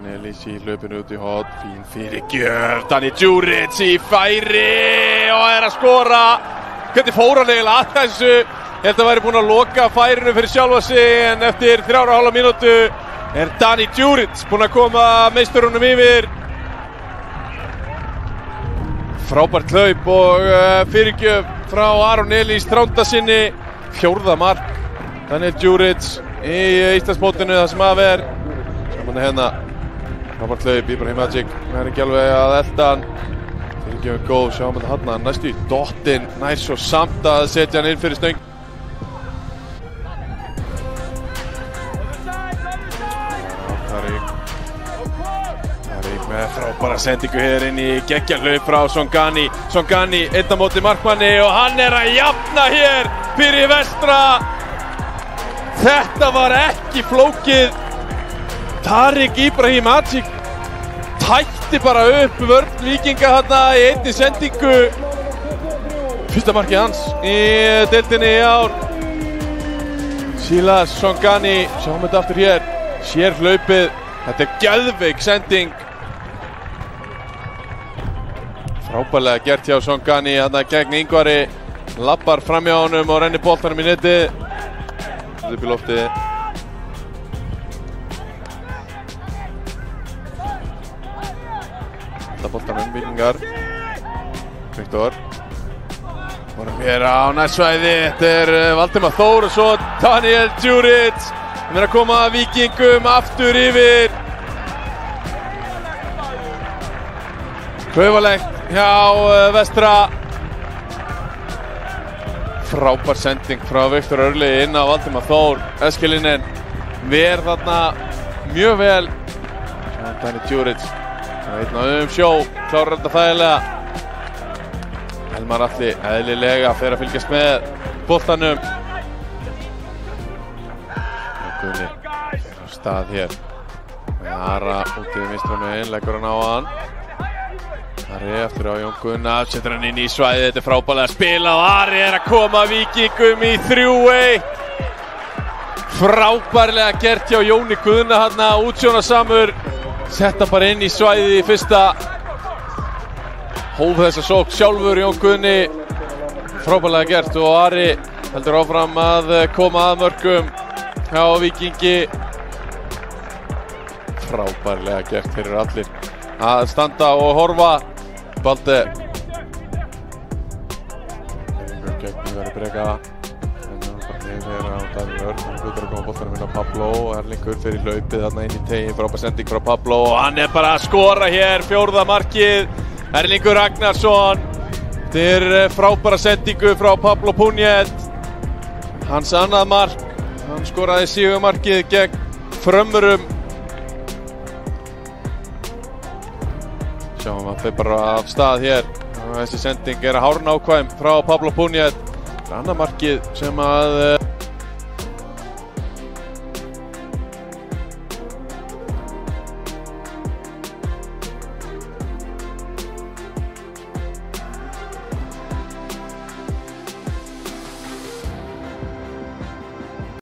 Elís í hlaupinu út í horn, fín fyrirgjöf, Dani Djuric í færi og að skora. Hvernig fór hann eiginlega að þessu? Ég held að væri búinn að loka færinu fyrir sjálfa sig, en eftir 3,5 mínútu Dani Djuric búinn að koma meisturunum yfir. Frábært hlaup og fyrirgjöf frá Aron Elís Þrándarsyni. 4. mark Daniel Djuric í Íslandsmótinu það sem af saman hérna. Frábært hlaup, Ibrahim Magic ekki alveg að elda hann. Fyrirgjöf góð, sjáum þetta hann næstu í dottinn, nær svo samt að setja hann inn fyrir stöng. Tarik með frábæra sendingu hér inn í geggjahlaup frá Songani. Songani einn á móti markmanni og hann að jafna hér fyrir vestra. Þetta var ekki flókið. Tarik Ibrahim Magic tætti bara upp vörn Víkinga þarna í einni sendingu. Fyrsta markið hans í deildinni í ár. Silas Songani, sjáum þetta aftur hér, sér hlaupið. Þetta geðveik sending. Frábærlega gert hjá Songani þarna gegn Ingvari. Labbar framhjá honum og rennir boltanum í netið. Upp í loftið. Boltanum Víkingar. Viktor. Vorum hér á nærsvæði. Þetta Valdimar Þór og svo Daniel Djuric. Hann að koma Víkingum aftur yfir. Klaufalegt hjá vestra. Frábær sending frá Viktor Örli inn á Valdimar Þór. Eskilinen ver þarna mjög vel. Daniel Djuric. Einn á sjó, klárar þetta þægilega. Elmar Atli eðlilega fer að fylgjast með boltanum. Guðni fer á stað hér. Ara út í vinstra megin, leggur hann á hann. Ari eftir á Jón Gunnar, setur hann inn í svæðið. Þetta frábærlega spilað og Ari að koma Víkingum í 3-1. Frábærlega gert hjá Jóni Guðna hann útsjónarsamur. Setta bara inn í svæðið í fyrsta. Hóf þessa sókn sjálfur Jón Guðni. Frábærlega gert og Ari heldur áfram að koma að mörkum hjá Víkingi. Frábærlega gert fyrir allir að standa og horfa. Baldi. Gegn verið breka. Davíð Örn, hann hlutur að koma boltanum inn á Pablo og Erlingur fyrir hlaupið þarna inn í tegin. Frábær sending frá Pablo og hann bara að skora hér 4. markið. Erlingur Ragnarsson. Þetta frábæra sendingu frá Pablo Punjet. Hans annað mark. Hann skoraði sigurmarkið gegn Frömmurum. Sjáum að þeir bara af stað hér. Þessi sending að hárnákvæm frá Pablo Punjet. Annað markið sem að